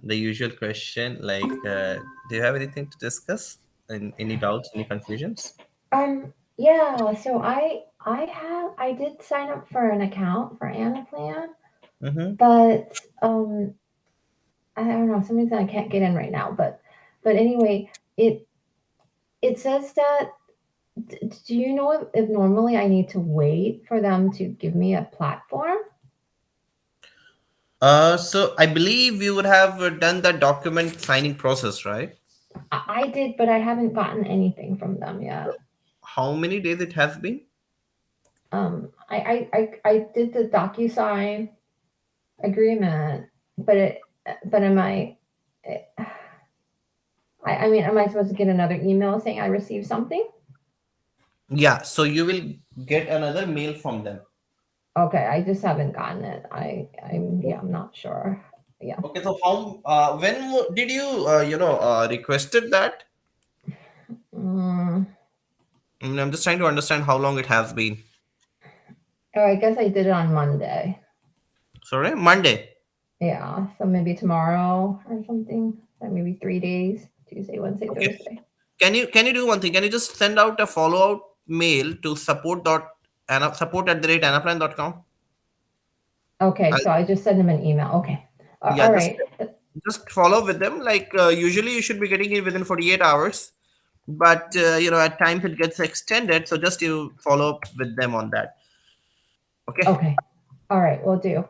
the usual question like, do you have anything to discuss? Any doubts, any confusions? Yeah, so I did sign up for an account for Anaplan, Mm-hmm. but I don't know, some reason I can't get in right now, but anyway, it it says that do you know if normally I need to wait for them to give me a platform? So I believe you would have done the document signing process, right? I did, but I haven't gotten anything from them yet. How many days it has been? I did the DocuSign agreement, but but am I mean, am I supposed to get another email saying I received something? Yeah, so you will get another mail from them. Okay, I just haven't gotten it. Yeah, I'm not sure. Yeah. Okay, so how when did you requested that? Mm, I'm just trying to understand how long it has been. oh, I guess I did it on Monday. Sorry, Monday. Yeah, so maybe tomorrow or something. Like maybe 3 days. Tuesday, Wednesday, Okay. Thursday. Can you do one thing? Can you just send out a follow out mail to support@anaplan.com? Okay, I'll, so I just send them an email. Okay. yeah, All just right. just follow with them. Like usually you should be getting it within 48 hours, but at times it gets extended. So just you follow up with them on that. Okay. Okay. All right, we'll do.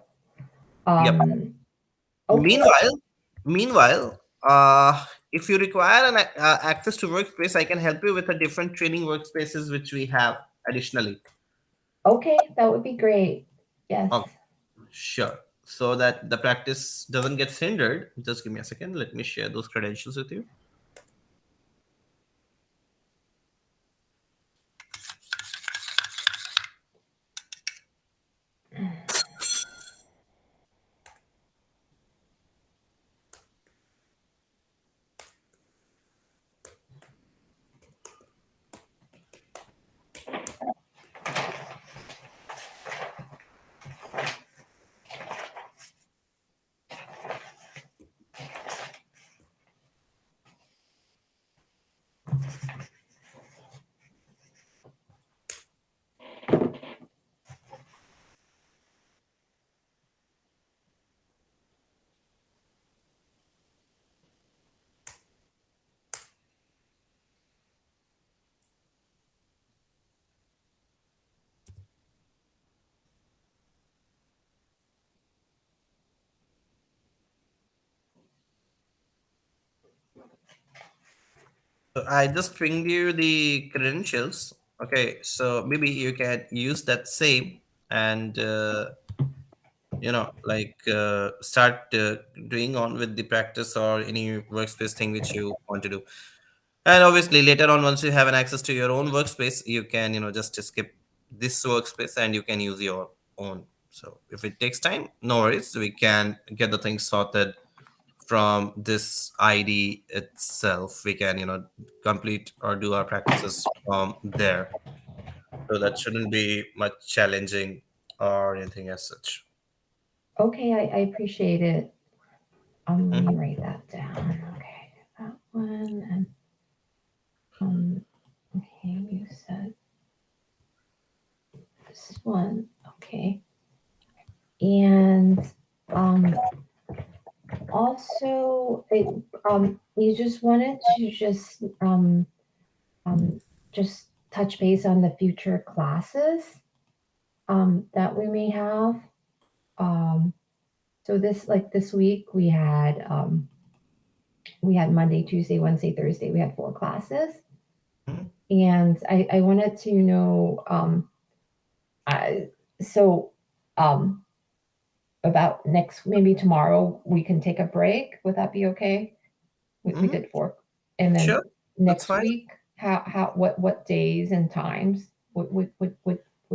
Yep. Um, okay. Meanwhile, meanwhile, if you require an access to workspace, I can help you with a different training workspaces which we have additionally. Okay, that would be great. Yes. Oh, sure. So that the practice doesn't get hindered. Just give me a second. Let me share those credentials with you. So I just pinged you the credentials. Okay, so maybe you can use that same and start doing on with the practice or any workspace thing which you want to do. And obviously later on, once you have an access to your own workspace, you can just skip this workspace and you can use your own. So if it takes time, no worries, we can get the thing sorted from this ID itself. We can complete or do our practices from there. So that shouldn't be much challenging or anything as such. Okay, I appreciate it. Let me Mhm. write that down. Okay, that one and um. Okay, you said this one. Okay, and um. Also, you just wanted to um just touch base on the future classes that we may have. Um, so this week we had Monday, Tuesday, Wednesday, Thursday. We had 4 classes, Mhm. and I wanted to know I, so um, about next maybe tomorrow we can take a break. Would that be okay? We Mhm. did 4, and then Sure, that's next fine. week how what days and times would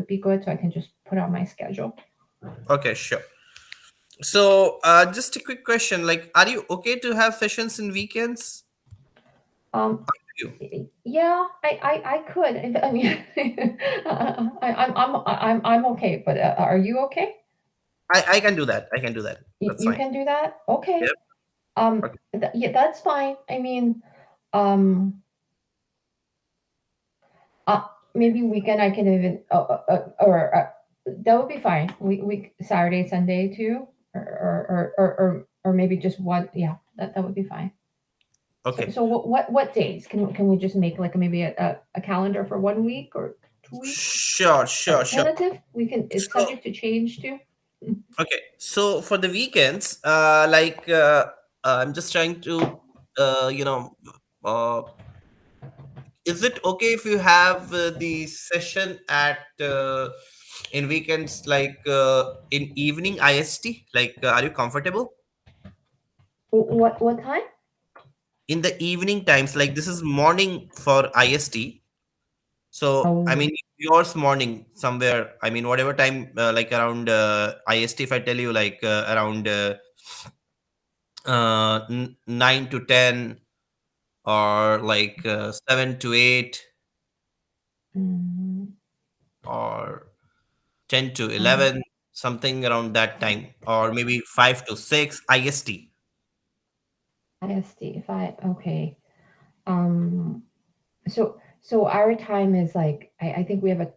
be good so I can just put on my schedule. Okay, sure. So, just a quick question: like, are you okay to have sessions in weekends? Um, You, yeah, I could. I mean, I'm okay. But are you okay? I can do that. I can do that. That's You fine. can do that. Okay. Yep. Okay. Yeah, that's fine. I mean, um, uh, maybe weekend I can even, or that would be fine. We Saturday, Sunday too, or maybe just one. Yeah, that would be fine. Okay. So what days can we just make like maybe a calendar for 1 week or 2 weeks Sure, or sure, sure. tentative? We can. It's So, subject to change too. okay. So for the weekends, I'm just trying to, uh, you know, uh, is it okay if you have the session at in weekends, like in evening IST? Like, are you comfortable What time? in the evening times? Like, this is morning for IST. So, I Oh, mean, yours morning somewhere. I mean, whatever time, like around IST. If I tell you, like around 9 to 10, or like 7 to 8, mm, or 10 to um, 11, something around that time, or maybe 5 to 6 IST. ISD five. Okay. Um. So our time is like I think we have a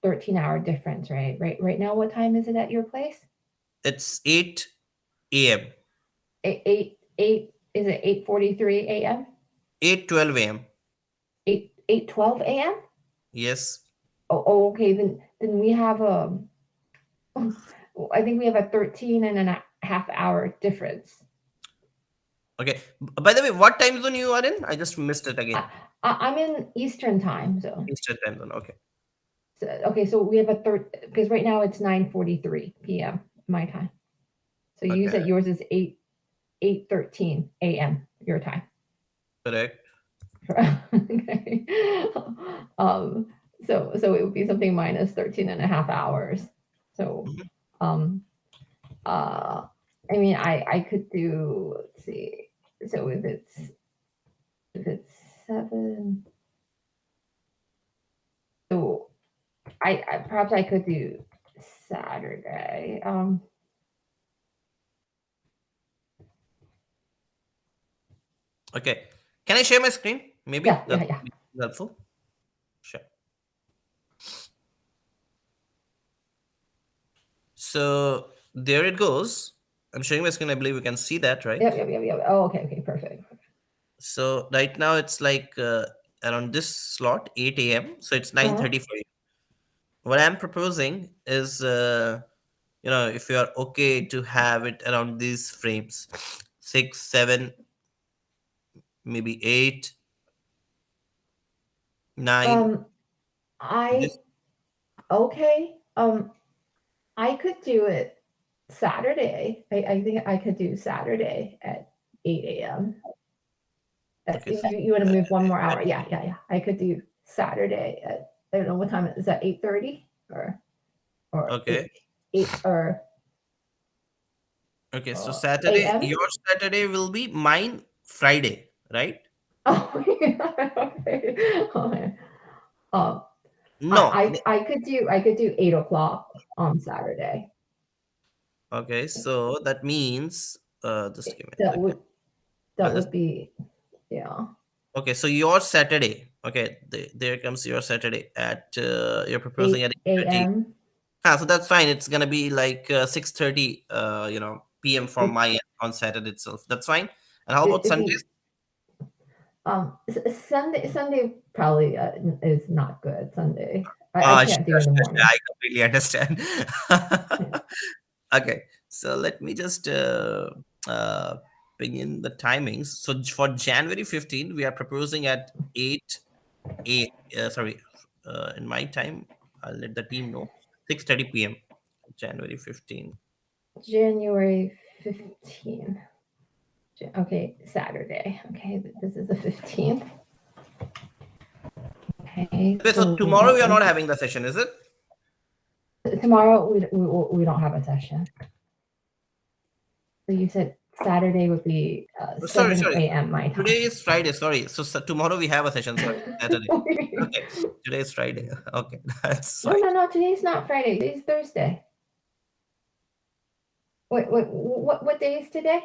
13-hour difference, right? Right now, what time is it at your place? It's 8 a.m., Eight is it 8:43 a.m.? 8:12 a.m. 8:12 a.m.? Yes. Oh, okay. Then we have a I think we have a 13 and a half hour difference. Okay. By the way, what time zone you are in? I just missed it I, again. I'm in Eastern time zone. Eastern time zone. Okay. So, okay, so we have a third because right now it's 9:43 p.m. my time. So you Okay. said yours is 8:13 a.m. your time. Correct. Okay. Um, so it would be something minus 13 and a half hours. So, Mhm. um, uh, I mean, I could do, let's see. So if it's 7, so I perhaps I could do Saturday. Okay. Can I share my screen? Yeah, Maybe that yeah, yeah. would be helpful. Sure. So there it goes. I'm sharing my screen. I believe you can see that, right? Yep, yep, yep, yep. Oh, okay, okay, perfect. So right now it's like around this slot, 8 a.m. So it's Uh-huh. 9:30 for you. What I'm proposing is, if you are okay to have it around these frames, 6, 7, maybe 8, 9. Um, I This okay. I could do it Saturday. I think I could do Saturday at 8 a.m. okay. You want to move 1 more hour? Yeah, yeah, yeah. I could do Saturday at I don't know what time is that 8:30 or Okay. 8 or Okay. So Saturday, a.m. your Saturday will be mine Friday, right? Oh, okay. Okay. Um, No. I could do 8 o'clock on Saturday. Okay. So that means, just give me a That second. would I'll that just, would be yeah okay. So your Saturday. Okay. There comes your Saturday at, you're proposing at 8:30. 8 a.m. So that's fine. It's gonna be like 6:30, p.m. from It, my end on Saturday itself. That's fine. And how about it'd Sundays? be Sunday probably is not good. Sunday I can't do Sure, in the sure, sure. morning. I completely understand. Yeah. Okay, so let me just uh, bring in the timings. So for January 15, we are proposing at 8, sorry, in my time, I'll let the team know, 6:30 p.m. January 15. January 15th. Okay, Saturday. Okay, this is the 15th. Okay, Okay, so so tomorrow we are not having the session, is it? tomorrow we don't have a session. So you said Saturday would be Sorry, 7 sorry. a.m. my time. Today is Friday. Sorry. So, tomorrow we have a session. Sorry, Saturday. Okay. Today is Friday. Okay, that's No, fine. no, no. Today's not Friday. Today's Thursday. What day is today?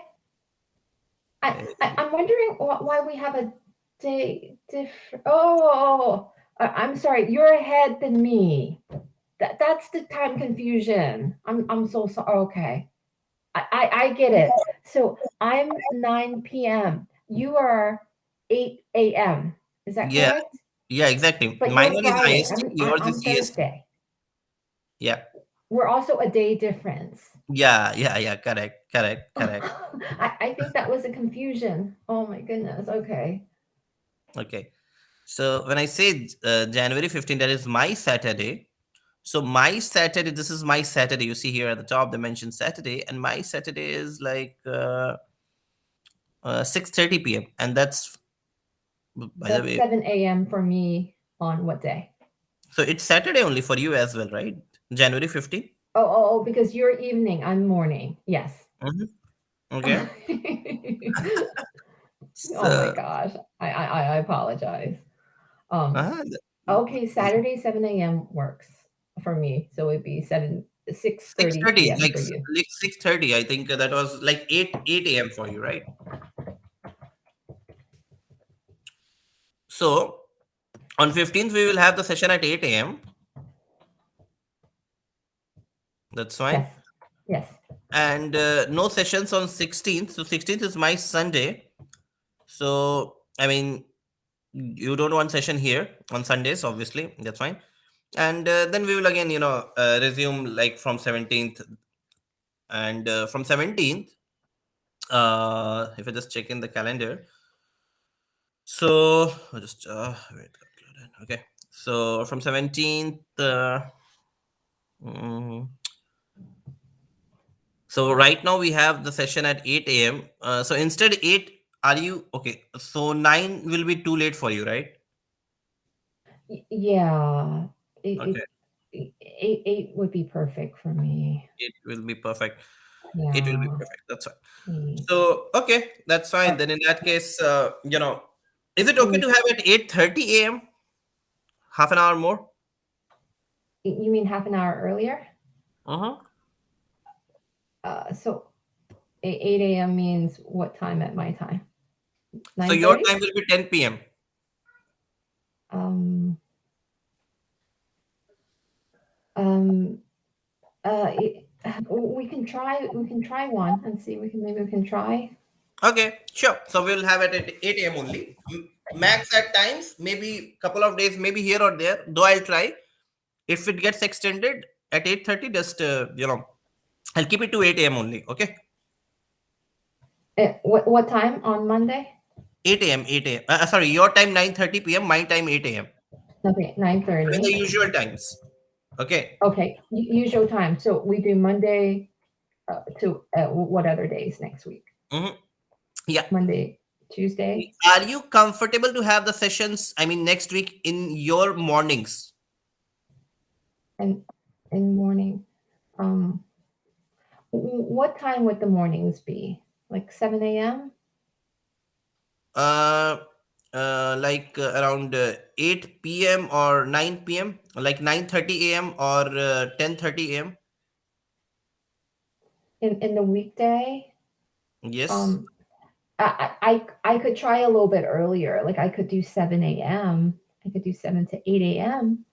I'm wondering why we have a day different. Oh, I'm sorry. You're ahead than me. That's the time confusion. I'm so sorry. Okay, I get it. So I'm 9 p.m. You are 8 a.m. Is that Yeah, correct? yeah, exactly. But Mine you're one is Friday. IST, yours I'm is EST. Thursday. Yeah, We're also a day difference. yeah, yeah, yeah. Correct, correct, correct. I think that was a confusion. Oh my goodness. Okay. Okay. So when I say January 15th, that is my Saturday. So my Saturday, this is my Saturday. You see here at the top, they mentioned Saturday, and my Saturday is like 6:30 p.m. And that's, by the That's way, 7 a.m. for me on what day? so it's Saturday only for you as well, right? January 15th. Because you're evening, I'm morning. Yes. Mm-hmm. Oh Okay. my So, gosh. I apologize. Um, uh, okay, Saturday 7 a.m. works for me. So it'd be 6:30 6:30, p.m. for you. like 6:30. I think that was like 8 a.m. for you, right? So on 15th we will have the session at 8 a.m. That's fine. Yes. Yes. And no sessions on 16th. So 16th is my Sunday. So I mean, you don't want session here on Sundays, obviously. That's fine. And then we will again, resume like from 17th. And from 17th, if I just check in the calendar, so I'll just wait. Okay. So from 17th, mm, so right now we have the session at 8 a.m. So instead 8, are you okay? So 9 will be too late for you, right? Yeah. Okay. Eight would be perfect for me. It will be perfect. It will be Yeah. perfect. That's fine. Eight. So okay, that's fine. Then in that case, is it Can okay we? to have it 8:30 a.m.? Half an hour more? You mean half an hour earlier? Uh-huh. So 8 a.m. means what time at my time? So Nine your thirty. time will be 10 p.m. Um. Um. It, we can try. We can try one and see. We can try. Okay, sure. So we'll have it at 8 a.m. only. Max at times, maybe couple of days, maybe here or there. Though I'll try. If it gets extended at 8:30, just I'll keep it to 8 a.m. only. Okay, What time on Monday? 8 a.m. 8 a.m. Sorry, your time 9:30 p.m. My time 8 a.m. Okay, nine So in the thirty. usual times. Okay. Okay, usual time. So we do Monday to what other days next week? Hmm. Yeah. Monday, Tuesday, Are you comfortable to have the sessions? I mean, next week in your mornings? and morning. Um, what time would the mornings be? Like 7 a.m. Uh, like around 8 p.m. or 9 p.m. Like 9:30 a.m. or 10:30 a.m. In the weekday. Yes, Um, I could try a little bit earlier. Like I could do 7 a.m. I could do 7 to 8 a.m.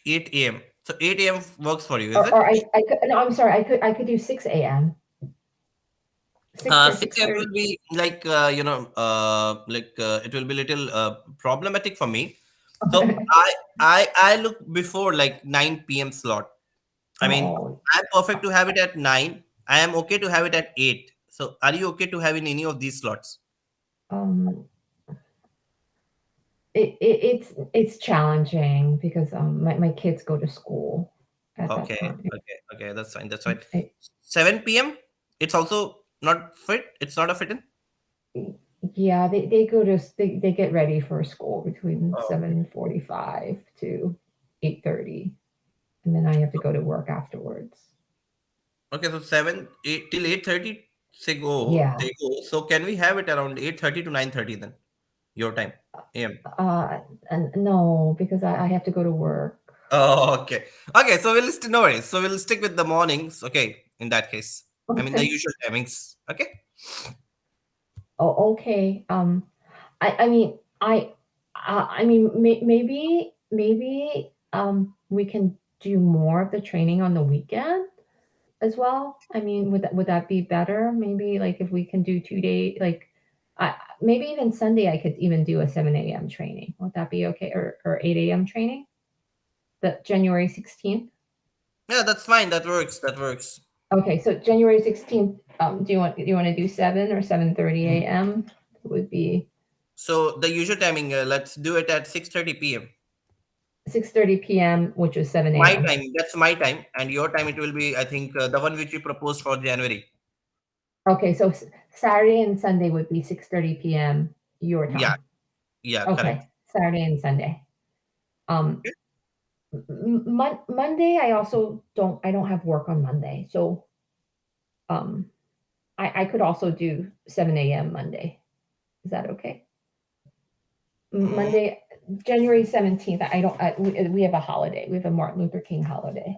8 a.m. So 8 a.m. works for you, is Or, it? I could no, I'm sorry. I could do 6 a.m. 6 or 6 a.m. 6:30. will be like it will be little problematic for me. So I look before like 9 p.m. slot. I mean, Oh, I'm perfect to have it at 9. I am okay to have it at 8. So are you okay to have in any of these slots? um, it's challenging because my kids go to school at that Okay, time. okay, okay. That's fine. That's fine. It, 7 p.m. It's also not fit. It's not a fit in. yeah, they go to they get ready for school between Oh, 7:45 to 8:30, and then I have to go to work afterwards. okay. So 8 till 8:30. Say go. Yeah. They go. So can we have it around 8:30 to 9:30 then? Your time. AM. Uh, and no, because I have to go to work. Oh, okay. Okay. So no worries. So we'll stick with the mornings. Okay. In that case, I mean the Okay. usual timings. Okay. Oh, okay. I mean, I mean, maybe we can do more of the training on the weekend as well. I mean, would that be better? Maybe like if we can do 2 day, like, I maybe even Sunday I could even do a 7 a.m. training. Would that be okay? Or 8 a.m. training? The January 16th. Yeah, that's fine. That works. That works. Okay, so January 16th. Do you want to do 7 or 7:30 a.m.? Would be So the usual timing, let's do it at 6:30 p.m. 6:30 p.m., which is 7 My a.m. time. That's my time, and your time it will be, I think, the one which you proposed for January. Okay, so Saturday and Sunday would be 6:30 p.m. your Yeah, time. yeah, Okay, correct. Saturday and Sunday. Um, Okay. Monday I don't have work on Monday, so um, I could also do 7 a.m. Monday. Is that okay? Mm, Monday, January 17th. I don't. We have a holiday. We have a Martin Luther King holiday,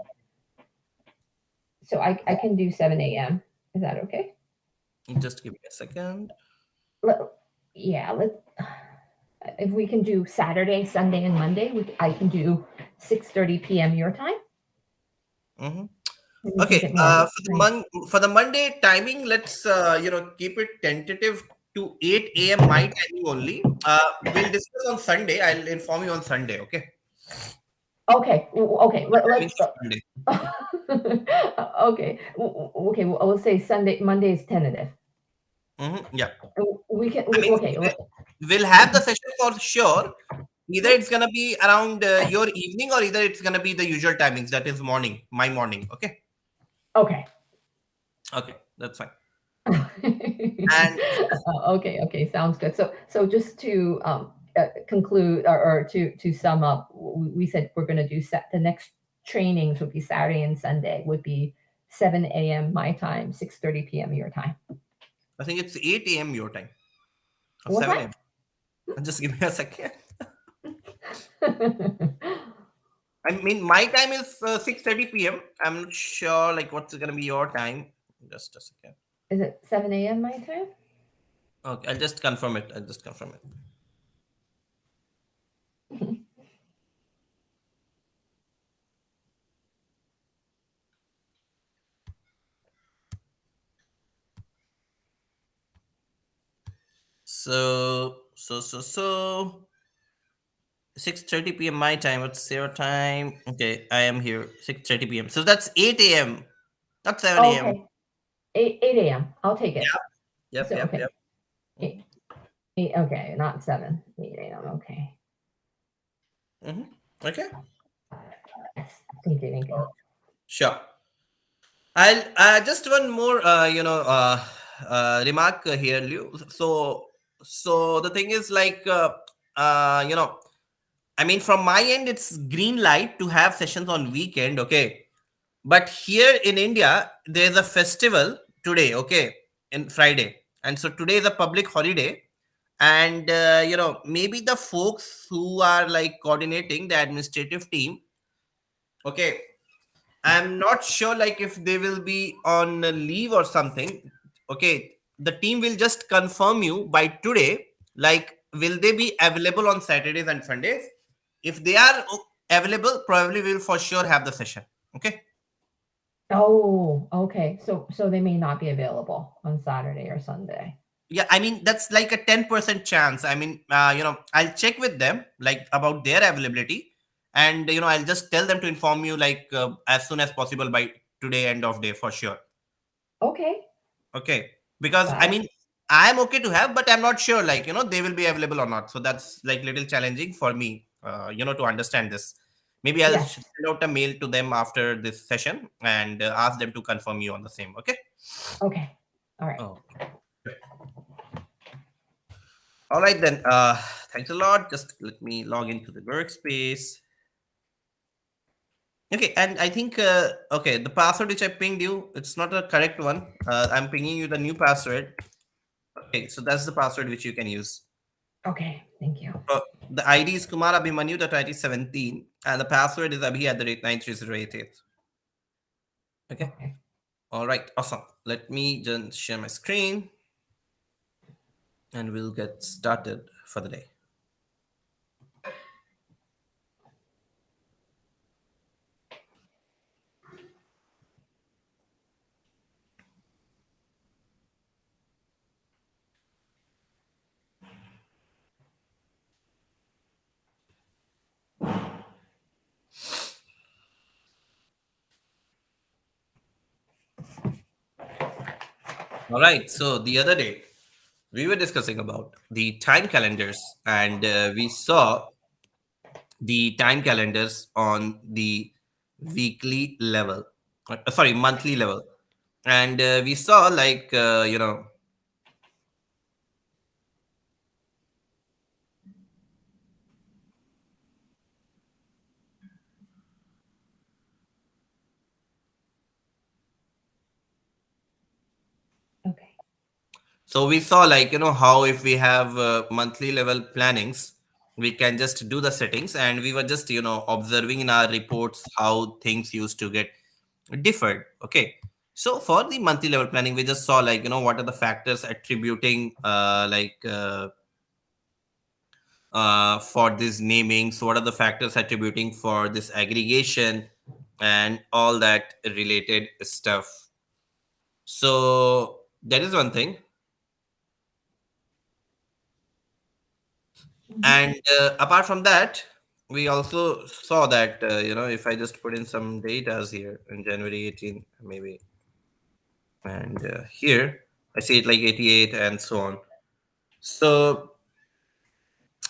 so I can do 7 a.m. Is that okay? just give me a second. Let, yeah. If we can do Saturday, Sunday, and Monday, I can do 6:30 p.m. your time, Hmm. and we can Okay. get more of this For the training. for the Monday timing, let's keep it tentative to 8 a.m. my timing only. We'll discuss on Sunday. I'll inform you on Sunday. Okay. Okay, okay. Timings Let's. for Sunday. Okay, okay. Well, let's say Sunday. Monday is tentative. Yeah. We can. I mean, Okay. we'll have the session for sure. Either Mhm. it's gonna be around your evening, or either it's gonna be the usual timings. That is morning, my morning. Okay. Okay. Okay, that's fine. And Okay. Okay. Sounds good. So just to conclude, or to sum up, we said we're going to do the next trainings would be Saturday and Sunday would be 7 a.m. my time, 6:30 p.m. your time. I think it's 8 a.m. your time or What 7 time? a.m. Just give me a second. I mean, my time is 6:30 p.m. I'm not sure like what's gonna be your time. Just a second. Is it 7 a.m. my time? Okay, I'll just confirm it. I'll just confirm it. So 6:30 p.m. my time. What's your time? Okay, I am here 6:30 p.m. So that's 8 a.m. Not 7 a.m. Okay. 8 a.m. I'll take it. Yep, So, yep, okay. yep. 8, 8, okay. Not 7. 8 a.m. Okay. Mm-hmm. Okay, Yes. Thank you. Thank you. sure. I'll just one more, remark here, Liu. So the thing is like, uh, you know, I mean, from my end, it's green light to have sessions on weekend. Okay, but here in India, there's a festival today. Okay, in Friday, and so today is a public holiday, and maybe the folks who are like coordinating the administrative team. Okay, I'm not sure like if they will be on a leave or something. Okay, the team will just confirm you by today. Like, will they be available on Saturdays and Sundays? If they are available, probably we'll for sure have the session. Okay. Oh, okay. So they may not be available on Saturday or Sunday. Yeah, I mean that's like a 10% chance. I mean, I'll check with them like about their availability, and I'll just tell them to inform you like as soon as possible by today end of day for sure. Okay. Okay, because I That mean, I'm okay to have, but I'm not sure, like, they will be available or not. So that's like little challenging for me, to understand this. Maybe I'll yes. send out a mail to them after this session and ask them to confirm you on the same. Okay. Okay. All right. Oh. All right then. Thanks a lot. Just let me log into the workspace. Okay, and I think okay, the password which I pinged you, it's not a correct one. I'm pinging you the new password. Okay, so that's the password which you can use. Okay. Thank you. The ID is Kumar Abhimanyu.it17 and the password is Abhi at the rate 93088. Okay. Okay. All right. Awesome. Let me just share my screen. and we'll get started for the day. All right. So the other day we were discussing about the time calendars, and we saw the time calendars on the weekly level, sorry, monthly level, and we saw like Okay. so we saw like how if we have monthly level plannings, we can just do the settings, and we were just observing in our reports how things used to get differed. Okay, so for the monthly level planning, we just saw like what are the factors attributing for these namings, what are the factors attributing for this aggregation, and all that related stuff. So that is one thing. Hmm. And apart from that, we also saw that if I just put in some datas here in January 18 maybe, and here I see it like 88 and so on. So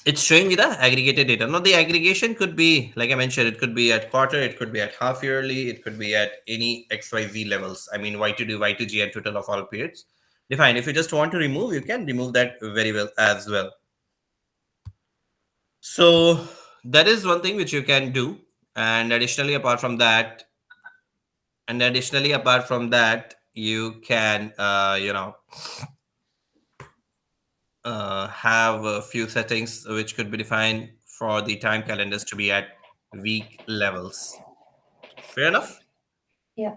it's showing me the aggregated data. Now the aggregation could be, like I mentioned, it could be at quarter, it could be at half yearly, it could be at any XYZ levels. I mean Y2D, Y2G, and total of all periods. Define. If you just want to remove, you can remove that very well as well. So that is one thing which you can do. And additionally, apart from that, you can have a few settings which could be defined for the time calendars to be at week levels. Fair enough. Yeah.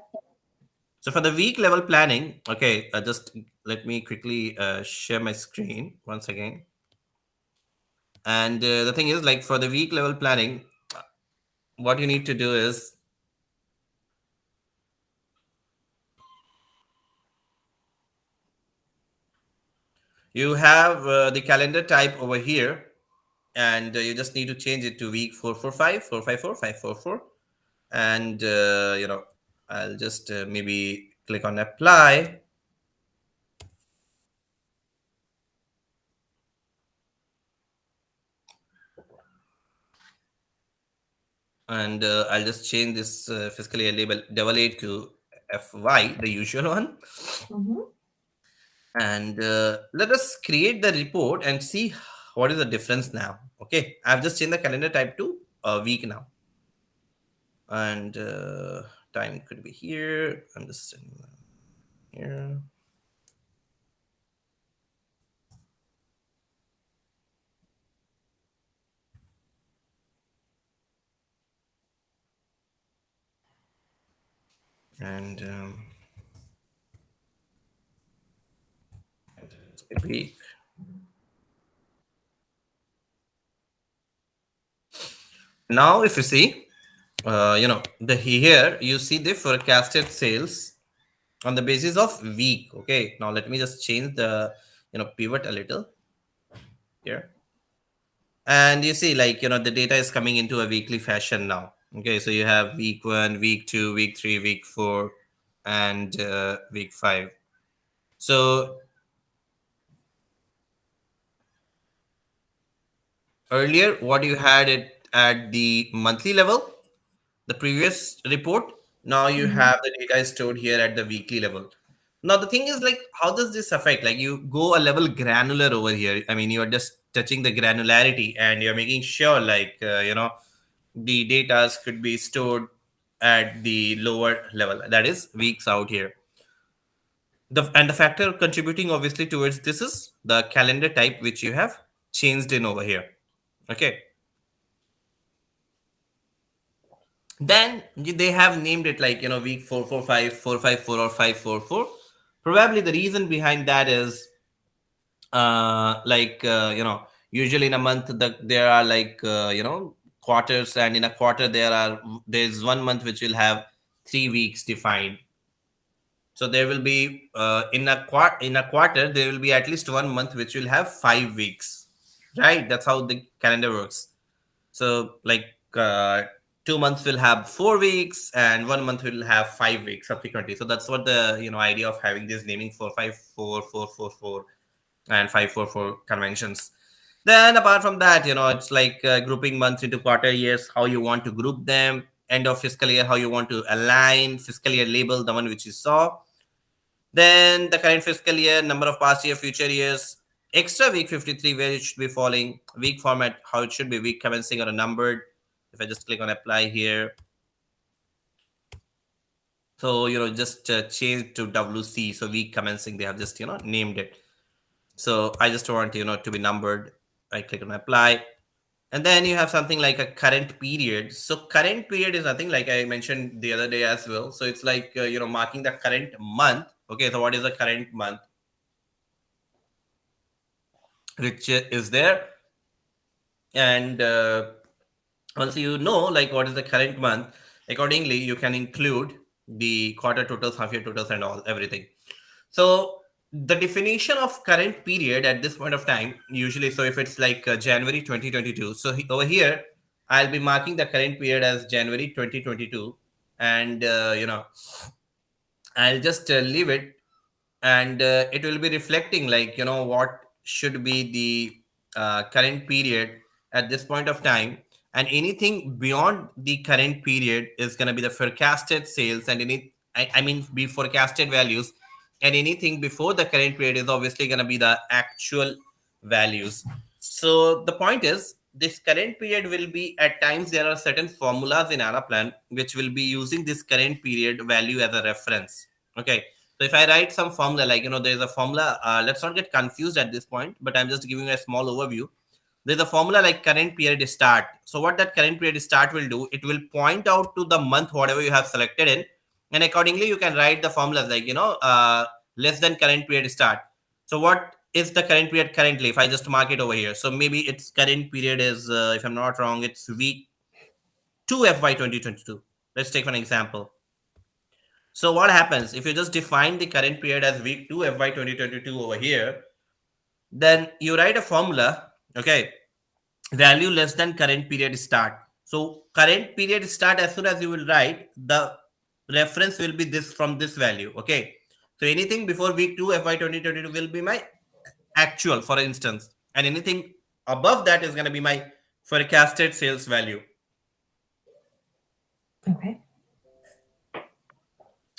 So for the week level planning, okay, just let me quickly share my screen once again. And the thing is, like for the week level planning, what you need to do is you have the calendar type over here, and you just need to change it to week 445, 454, 544, and I'll just maybe click on apply, and I'll just change this fiscal year label double eight to FY, the usual one, Hmm. and let us create the report and see what is the difference now. Okay, I've just changed the calendar type to a week now, and time could be here. I'm just sending that here, and a week. Now, if you see, the here you see the forecasted sales on the basis of week. Okay, now let me just change the pivot a little here, and you see like the data is coming into a weekly fashion now. Okay, so you have week one, week two, week three, week four, and week five. So earlier, what you had it at the monthly level, the previous report, now you Hmm. have the data is stored here at the weekly level. Now the thing is like how does this affect, like you go a level granular over here. I mean you're just touching the granularity and you're making sure like the data could be stored at the lower level, that is weeks out here. The factor contributing obviously towards this is the calendar type which you have changed in over here. Okay, then they have named it like week 445, 454, or 544. Probably the reason behind that is Usually in a month there are quarters, and in a quarter there's 1 month which will have 3 weeks defined. So there will be in a quarter there will be at least 1 month which will have 5 weeks, right? That's how the calendar works. So 2 months will have 4 weeks, and 1 month will have 5 weeks subsequently. So that's what the idea of having this naming for 5 4 4 4 4 and 5 4 4 conventions. Then apart from that, it's like grouping months into quarter years, how you want to group them. End of fiscal year, how you want to align fiscal year label, the one which you saw. Then the current fiscal year, number of past year, future years, extra week 53, where it should be falling, week format, how it should be, week commencing or a numbered. If I just click on apply here, so just change to WC. So week commencing, they have just named it. So I just want to be numbered. I click on apply, and then you have something like a current period. So current period is nothing, like I mentioned the other day as well. So it's like marking the current month. Okay, so what is the current month which is there? And once you know like what is the current month, accordingly you can include the quarter totals, half year totals, and all everything. So the definition of current period at this point of time, usually, so if it's like January 2022, so over here I'll be marking the current period as January 2022, and I'll just leave it, and it will be reflecting like what should be the current period at this point of time. And anything beyond the current period is going to be the forecasted sales, and I mean be forecasted values. And anything before the current period is obviously going to be the actual values. So the point is, this current period will be, at times there are certain formulas in Anaplan which will be using this current period value as a reference. Okay, so if I write some formula, like there's a formula. Let's not get confused at this point, but I'm just giving you a small overview. There's a formula like current period start. So what that current period start will do, it will point out to the month whatever you have selected in, and accordingly you can write the formulas like less than current period start. So what is the current period currently? If I just mark it over here, so maybe its current period is, if I'm not wrong, it's week 2 FY 2022. Let's take an example. So what happens if you just define the current period as week 2 FY 2022 over here? Then you write a formula, okay, value less than current period start. So current period start, as soon as you will write, the reference will be this from this value, okay. So anything before week 2 FY 2022 will be my actual, for instance, and anything above that is going to be my forecasted sales value. Okay.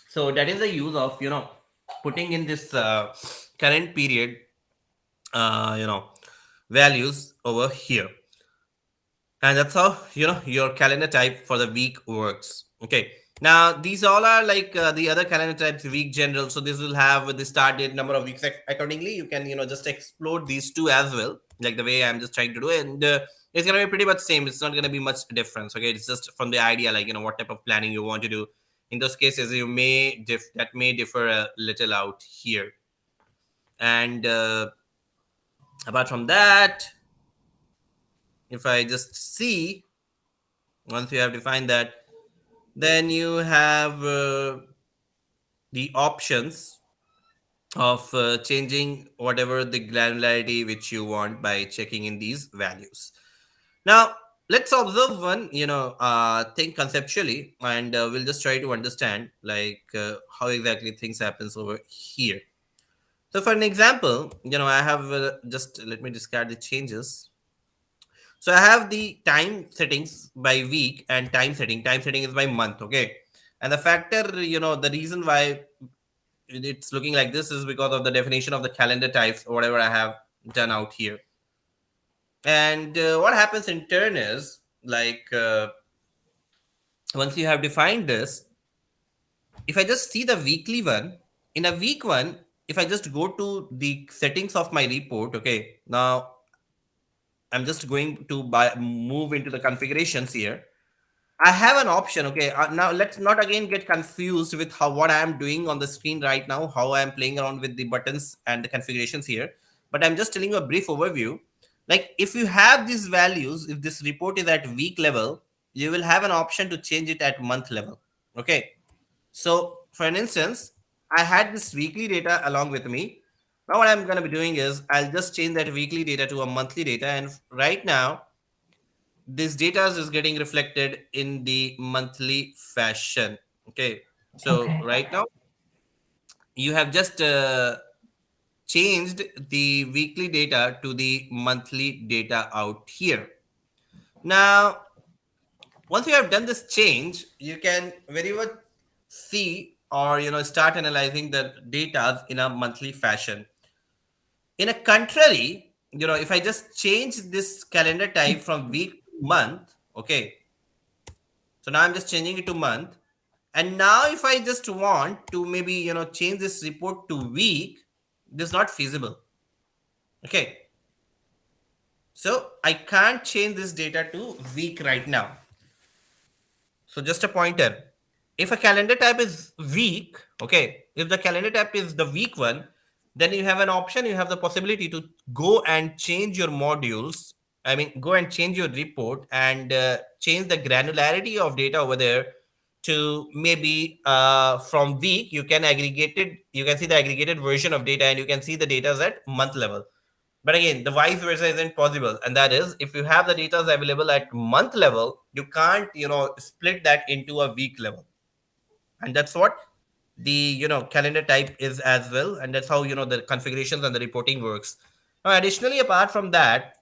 So that is the use of putting in this current period uh, you know values over here. And that's how your calendar type for the week works. Okay, now these all are like the other calendar types, week general. So this will have the start date, number of weeks. Accordingly you can just explore these two as well, like the way I'm just trying to do it. And it's going to be pretty much same. It's not going to be much difference. Okay, it's just from the idea, like what type of planning you want to do. In those cases you may that may differ a little out here. And apart from that, if I just see, once you have defined that, then you have the options of changing whatever the granularity which you want by checking in these values. Now let's observe one thing conceptually, and we'll just try to understand like how exactly things happens over here. So for an example, I have just let me discard the changes. So I have the time settings by week and time setting. Time setting is by month, okay? And the factor, the reason why it's looking like this is because of the definition of the calendar types or whatever I have done out here. And what happens in turn is like once you have defined this, if I just see the weekly one, in a week one, if I just go to the settings of my report, okay, now I'm just going to move into the configurations here. I have an option. Okay, now let's not again get confused with how what I am doing on the screen right now, how I am playing around with the buttons and the configurations here. but I'm just telling you a brief overview. Like if you have these values, if this report is at week level, you will have an option to change it at month level. Okay. So for an instance, I had this weekly data along with me. Now what I'm going to be doing is I'll just change that weekly data to a monthly data, and right now this data is getting reflected in the monthly fashion. Okay. So Okay. right now you have just changed the weekly data to the monthly data out here. Now, once you have done this change, you can very well see or start analyzing the data in a monthly fashion. In a contrary, if I just change this calendar type from week to month, okay, so now I'm just changing it to month. And now if I just want to maybe change this report to week, this is not feasible. Okay. So I can't change this data to week right now. So just a pointer. If a calendar type is week, okay, if the calendar type is the week one, then you have an option, you have the possibility to go and change your modules. I mean, go and change your report and change the granularity of data over there to maybe from week, you can aggregate it, you can see the aggregated version of data and you can see the data at month level. But again, the vice versa isn't possible. And that is, if you have the data available at month level, you can't, split that into a week level. And that's what the, calendar type is as well. And that's how, the configurations and the reporting works. Now, additionally, apart from that,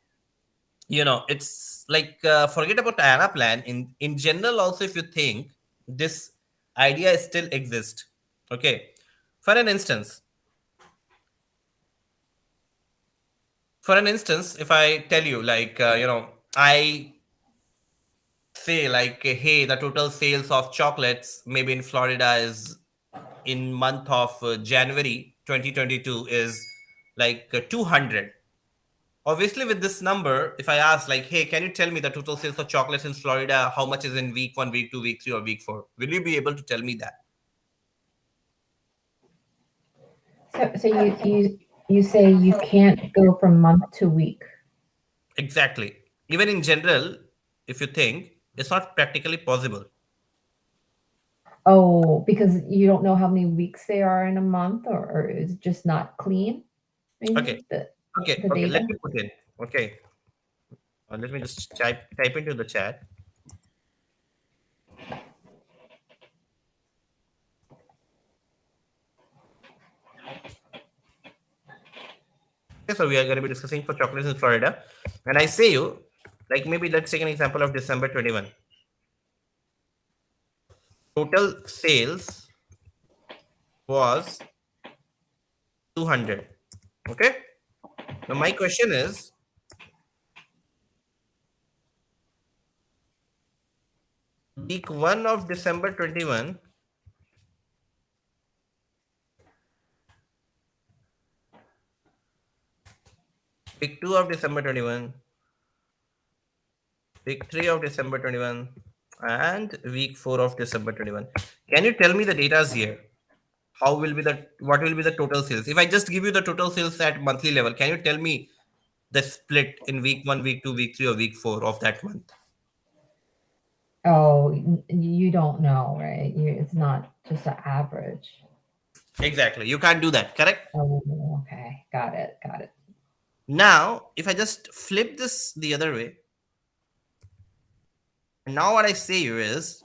it's like, forget about Anaplan. In general, also, if you think this idea still exists. Okay. For an instance, if I tell you, like, I say like, hey, the total sales of chocolates maybe in Florida is in month of January 2022 is like 200. Obviously with this number, if I ask like, hey, can you tell me the total sales of chocolates in Florida, how much is in week 1, week 2, week 3, or week 4, will you be able to tell me that? So you say you can't go from month to week. Exactly. Even in general, if you think, it's not practically possible. Oh, because you don't know how many weeks they are in a month, or it's just not clean, Okay. maybe the Okay, let data? me put in. Okay. Let me just type into the chat. Okay, so we are going to be discussing for chocolates in Florida. And I say you, like maybe let's take an example of December 21. Total sales was 200. Okay. Now my question is, week 1 of December 21, week 2 of December 21, week 3 of December 21, and week 4 of December 21. Can you tell me the data here? How will be the what will be the total sales? If I just give you the total sales at monthly level, can you tell me the split in week 1, week 2, week 3, or week 4 of that month? Oh, you don't know, right? It's not just an average. Exactly. You can't do that, correct? Oh, okay. Got it. Got it. Now, if I just flip this the other way, now what I say here is,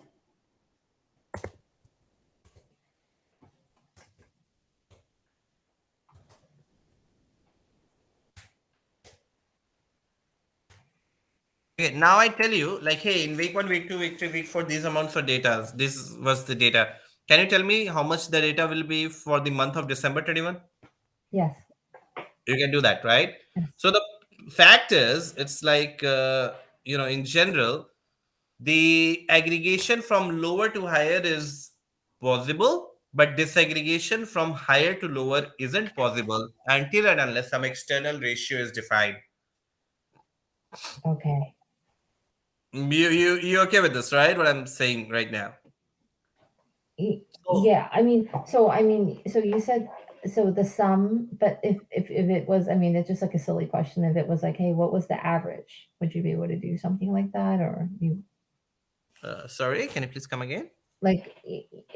okay, now I tell you, like, hey, in week 1, week 2, week 3, week 4, these amounts of data, this was the data. Can you tell me how much the data will be for the month of December 21? Yes. You can do that, right? Yes. So the fact is, it's like, in general, the aggregation from lower to higher is possible, but disaggregation from higher to lower isn't possible until and unless some external ratio is defined. Okay. You okay with this, right? What I'm saying right now. So Yeah. I mean, so you said so the sum, but if it was, I mean, it's just like a silly question. If it was like, hey, what was the average? Would you be able to do something like that, or you Sorry, can you please come again? like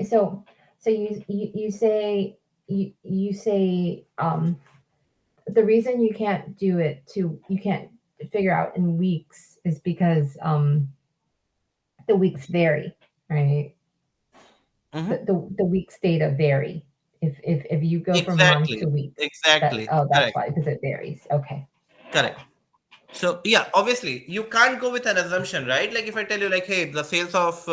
so you say you say the reason you can't do it to you can't figure out in weeks is because the weeks vary, right? Hmm. The weeks data vary. If you go from month Exactly, to weeks, that exactly, oh that's correct, why because it varies. Okay. correct. So yeah, obviously you can't go with an assumption, right? Like if I tell you like, hey, the sales of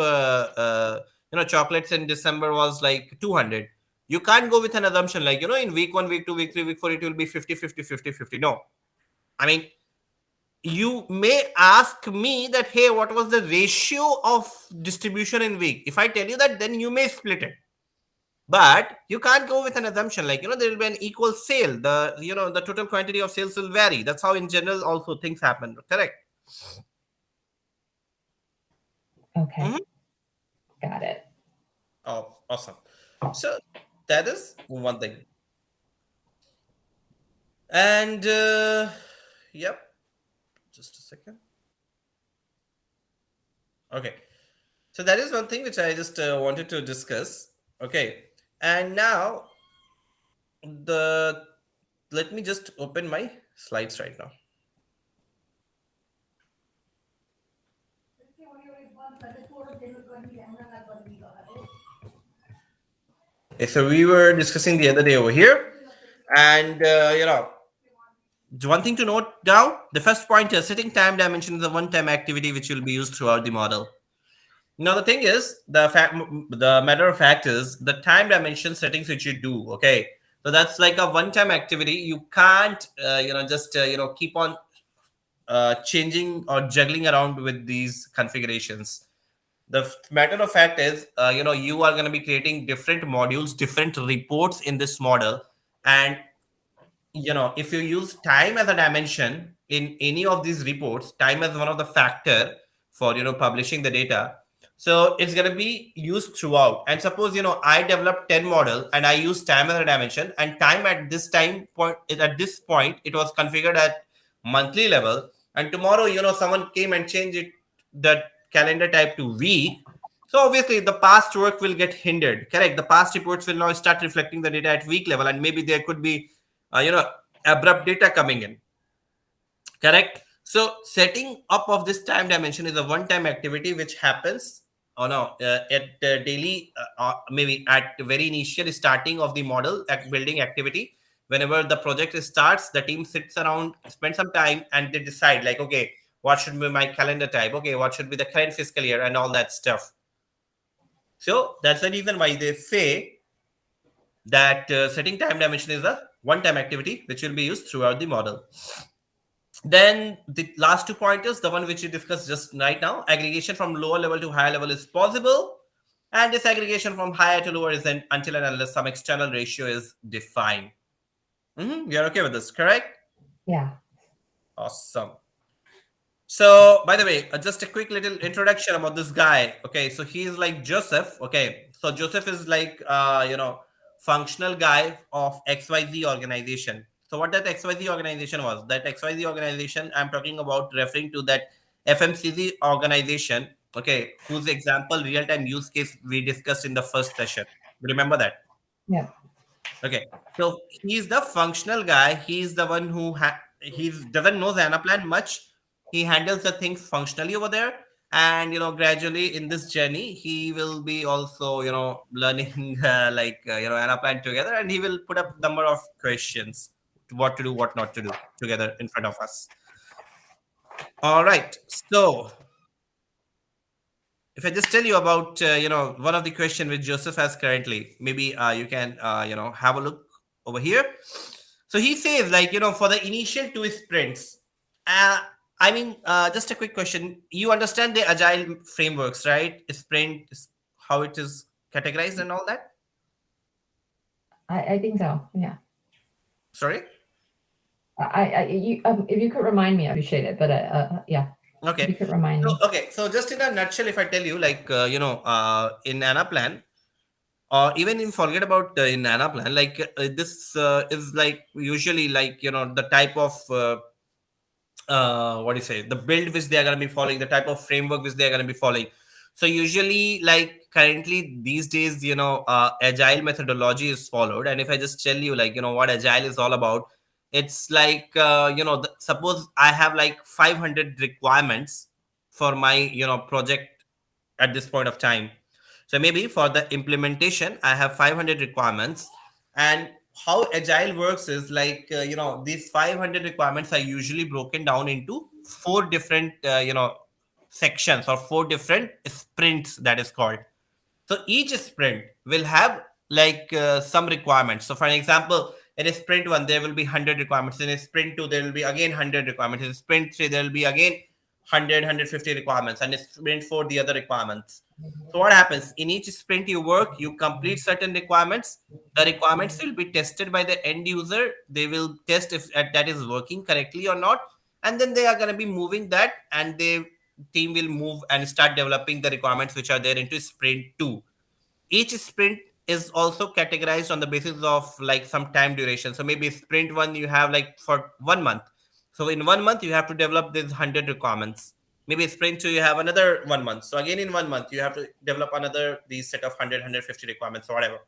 chocolates in December was like 200, you can't go with an assumption like, in week 1, week 2, week 3, week 4 it will be 50, 50, 50, 50. No, I mean, you may ask me that, hey, what was the ratio of distribution in week? If I tell you that, then you may split it. But you can't go with an assumption like, there will be an equal sale. The total quantity of sales will vary. That's how in general also things happen. Correct. Okay. Mhm. Got it. Oh, awesome. So that is one thing. And yep, just a second. Okay. So that is one thing which I just wanted to discuss. Okay. And now the let me just open my slides right now. Okay, so we were discussing the other day over here, and one thing to note down: the first point is setting time dimension is a one-time activity which will be used throughout the model. Now the thing is, the matter of fact is the time dimension settings which you do. Okay, so that's like a one-time activity. You can't, just keep on changing or juggling around with these configurations. The matter of fact is, you are going to be creating different modules, different reports in this model, and if you use time as a dimension in any of these reports, time as one of the factor for publishing the data, so it's going to be used throughout. And suppose I developed 10 model and I use time as a dimension, and time at this point it was configured at monthly level, and tomorrow someone came and changed it, that calendar type, to week. So obviously the past work will get hindered. Correct, the past reports will now start reflecting the data at week level, and maybe there could be uh, you know abrupt data coming in. Correct. So setting up of this time dimension is a one time activity which happens at daily, maybe at the very initial starting of the model building activity. Whenever the project starts, the team sits around, spend some time, and they decide like, okay, what should be my calendar type, okay, what should be the current fiscal year, and all that stuff. So that's the reason why they say that setting time dimension is a one time activity which will be used throughout the model. Then the last 2 pointers, the one which we discussed just right now: aggregation from lower level to higher level is possible, and disaggregation from higher to lower isn't until and unless some external ratio is defined. You're okay with this, correct? Yeah. Awesome. So, by the way, just a quick little introduction about this guy. Okay, so he's like Joseph. Okay, so Joseph is like functional guy of XYZ organization. So, what that XYZ organization was? That XYZ organization I'm talking about, referring to that FMCG organization. Okay, whose example real time use case we discussed in the first session. Remember that? Yeah. Okay, so he's the functional guy. He's the one who he doesn't know Anaplan much. He handles the things functionally over there, and gradually in this journey, he will be also learning Anaplan together, and he will put up number of questions, what to do, what not to do, together in front of us. All right, so if I just tell you about one of the question which Joseph has currently, maybe you can have a look over here. So he says like for the initial 2 sprints. Uh, I mean, just a quick question. You understand the agile frameworks, right? Sprint, how it is categorized and all that. I think so. Yeah. Sorry. If you could remind me, I appreciate it. But yeah, if Okay. you could remind So me. okay. So just in a nutshell, if I tell you like in Anaplan, or even in forget about in Anaplan, like this is like usually like the type of what do you say, the build which they are going to be following, the type of framework which they are going to be following. So usually, like currently these days, agile methodology is followed. And if I just tell you, like what agile is all about, it's like suppose I have like 500 requirements for my project at this point of time. So maybe for the implementation, I have 500 requirements. And how agile works is like, these 500 requirements are usually broken down into four different, sections, or four different sprints, that is called. So each sprint will have like some requirements. So for an example, in a sprint one, there will be 100 requirements. In a sprint two, there will be again 100 requirements. In sprint three, there will be again 100 requirements. And in sprint four, the other requirements. So what happens in each sprint you work, you complete certain requirements. The requirements will be tested by the end user. They will test if that is working correctly or not. And then they are going to be moving that, and the team will move and start developing the requirements which are there into sprint 2. Each sprint is also categorized on the basis of like some time duration. So maybe sprint 1 you have like for 1 month. So in 1 month you have to develop these 100 requirements. Maybe sprint 2 you have another 1 month. So again in 1 month you have to develop another these set of 100 requirements or whatever.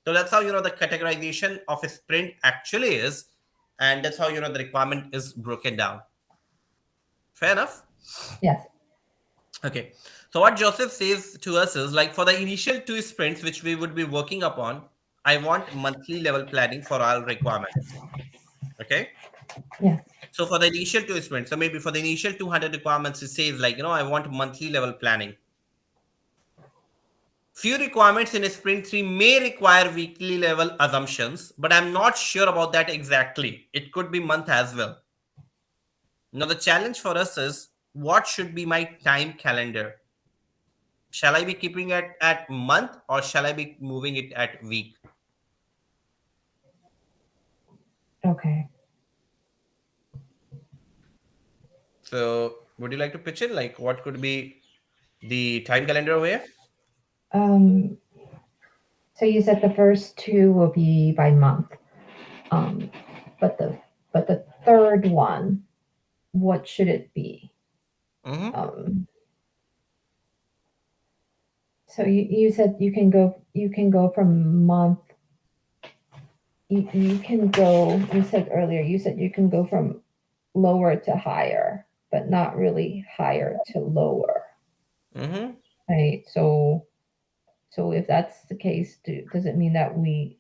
So that's how the categorization of a sprint actually is, and that's how the requirement is broken down. Fair enough. Yes. Okay. So what Joseph says to us is like, for the initial two sprints which we would be working upon, I want monthly level planning for all requirements. Okay. Yes. So for the initial two sprints, so maybe for the initial 200 requirements, it says like, I want monthly level planning. Few requirements in a sprint 3 may require weekly level assumptions, but I'm not sure about that exactly. It could be month as well. Now the challenge for us is, what should be my time calendar? Shall I be keeping it at month, or shall I be moving it at week? Okay. So would you like to pitch in, like what could be the time calendar over here? Um, so you said the first two will be by month. Um, but the third one, what should it be? Mm-hmm. Um, so you said you can go from month. You can go. You said earlier. You said you can go from lower to higher, but not really higher to lower, Mm-hmm. right? So if that's the case, does it mean that we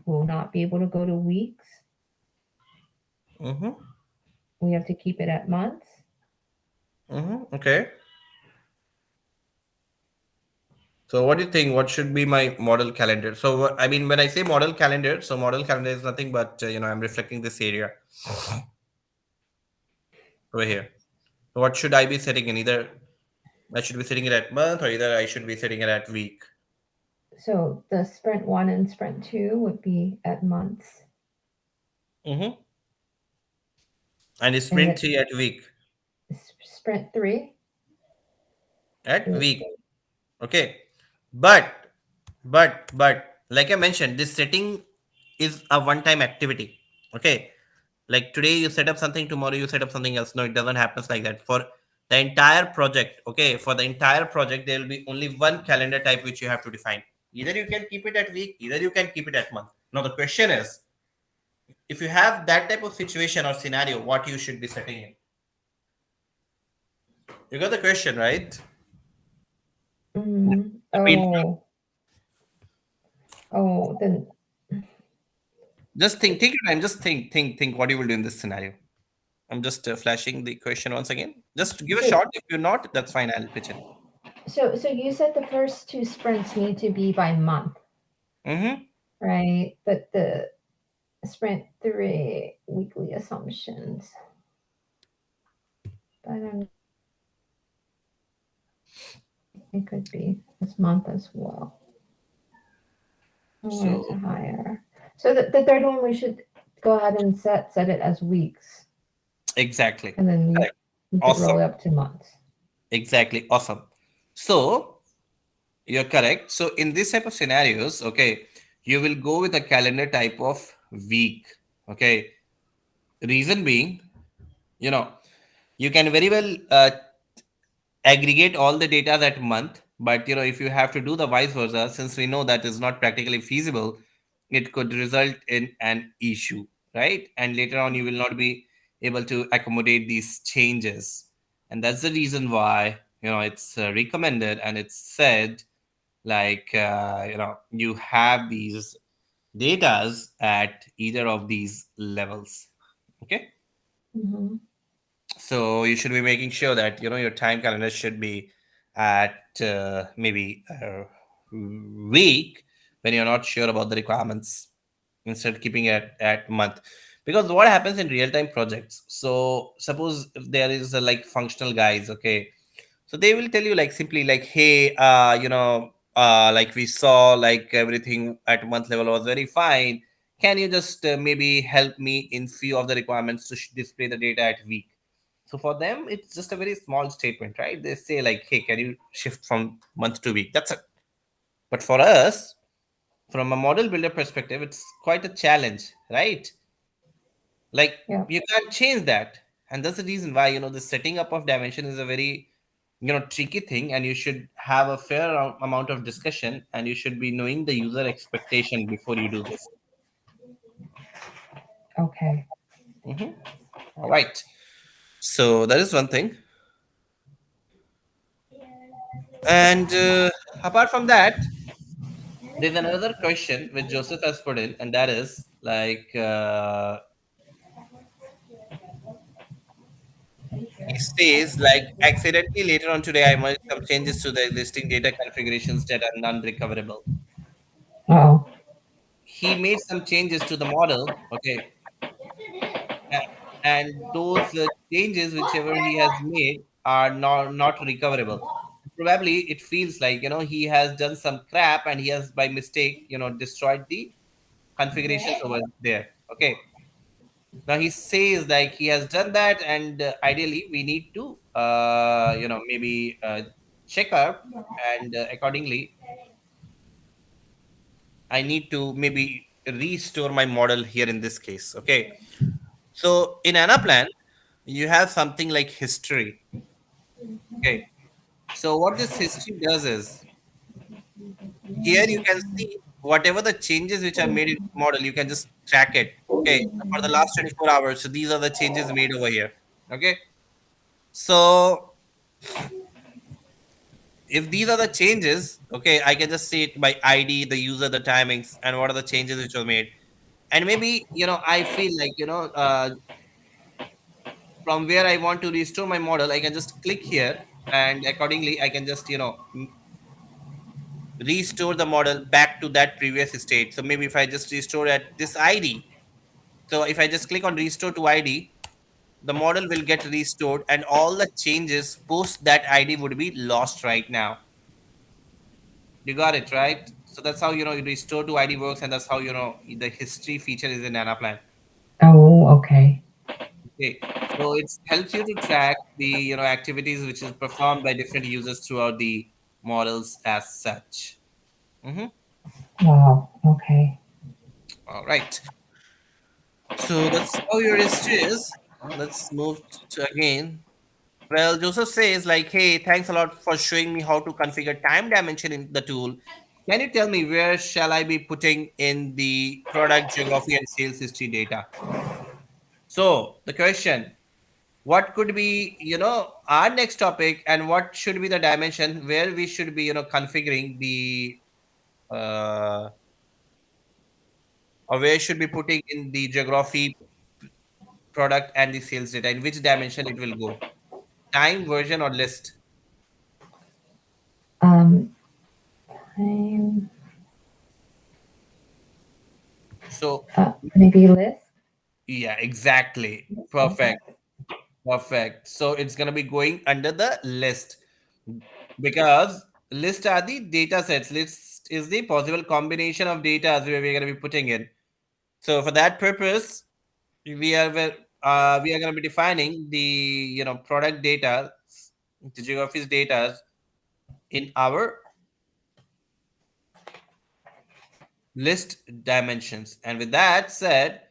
will not be able to go to weeks? Mm-hmm. We have to keep it at months. Mm-hmm. Okay. So what do you think? What should be my model calendar? So I mean, when I say model calendar, so model calendar is nothing but I'm reflecting this area over here. So what should I be setting in? Either I should be setting it at month, or either I should be setting it at week. So the sprint one and sprint two would be at months, Mm-hmm. And and sprint 3 at week. sprint three. At uh, week. Okay. But but like I mentioned, this setting is a one time activity. Okay. Like today you set up something, tomorrow you set up something else. No, it doesn't happen like that for the entire project. Okay, for the entire project there will be only one calendar type which you have to define. Either you can keep it at week, either you can keep it at month. Now the question is, if you have that type of situation or scenario, what you should be setting in? You got the question, right? The painful. oh, oh, then Just think, take your time. Just think what you will do in this scenario. I'm just flashing the question once again. Just give a so shot. If you're not, that's fine. I'll pitch in. so you said the first two sprints need to be by month, Mm-hmm. right? But the sprint three weekly assumptions, but it could be this month as well. Lower So to higher. So the third one we should go ahead and set it as weeks, exactly. and then Correct. we could Awesome. roll it up to months. Exactly. Awesome. So You're correct. So in this type of scenarios, okay, you will go with a calendar type of week. Okay. Reason being, you know, you can very well aggregate all the data that month, but if you have to do the vice versa, since we know that is not practically feasible, it could result in an issue, right? And later on, you will not be able to accommodate these changes. And that's the reason why, it's recommended and it's said like, you have these datas at either of these levels. Okay. Hmm. So you should be making sure that your time calendar should be at maybe a week when you're not sure about the requirements, instead keeping it at month. Because what happens in real time projects, so suppose if there is a like functional guys, okay, so they will tell you like simply like, hey, like we saw like everything at month level was very fine. Can you just maybe help me in few of the requirements to display the data at week? So for them, it's just a very small statement, right? They say like, hey, can you shift from month to week? That's it. But for us, from a model builder perspective, it's quite a challenge, right? Like Yeah. you can't change that. And that's the reason why, the setting up of dimension is a very, tricky thing. And you should have a fair amount of discussion, and you should be knowing the user expectation before you do this. Okay. Hmm. All right. So that is one thing. And apart from that, there's another question which Joseph has put in, and that is like, he says like, accidentally later on today, I made some changes to the existing data configurations that are non-recoverable. Oh. He made some changes to the model, okay, a- and those changes, whichever he has made, are not recoverable. Probably it feels like he has done some crap, and he has by mistake destroyed the configurations over there. Okay. Now he says like he has done that, and ideally we need to maybe check up, and accordingly I need to maybe restore my model here in this case. Okay. So in Anaplan, you have something like history. Okay. So what this history does is, here you can see whatever the changes which are made in this model, you can just track it. Okay. For the last 24 hours. So these are the changes made over here. Okay. So if these are the changes, okay, I can just see it by ID, the user, the timings, and what are the changes which were made. And maybe, I feel like, from where I want to restore my model, I can just click here, and accordingly, I can just, restore the model back to that previous state. So maybe if I just restore at this ID, so if I just click on restore to ID, the model will get restored, and all the changes post that ID would be lost right now. You got it, right? So that's how restore to ID works, and that's how the history feature is in Anaplan. Oh, okay. Okay, so it helps you to track the activities which is performed by different users throughout the models as such. Hmm. Wow. Okay. All right, so that's how your history is. Let's move to again. Well, Joseph says like, hey, thanks a lot for showing me how to configure time dimension in the tool. Can you tell me where shall I be putting in the product geography and sales history data? So the question, what could be, our next topic, and what should be the dimension where we should be, configuring the, uh, or where should be putting in the geography, product, and the sales data, in which dimension it will go? Time, version, or list? Um, time, So, maybe list. yeah, exactly. Okay. Perfect. Perfect. So it's going to be going under the list, because list are the data sets. List is the possible combination of data where we're going to be putting in. So for that purpose, we are we are going to be defining the product data, the geographies data in our list dimensions. And with that said,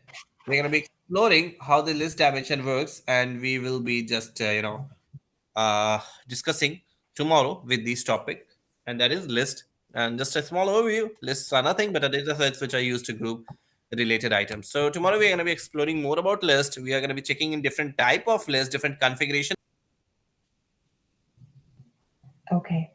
we're going to be exploring how the list dimension works, and we will be just uh, discussing tomorrow with this topic, and that is list. And just a small overview: lists are nothing but a data sets which are used to group related items. So tomorrow we're going to be exploring more about list. We are going to be checking in different type of list, different configuration. Okay.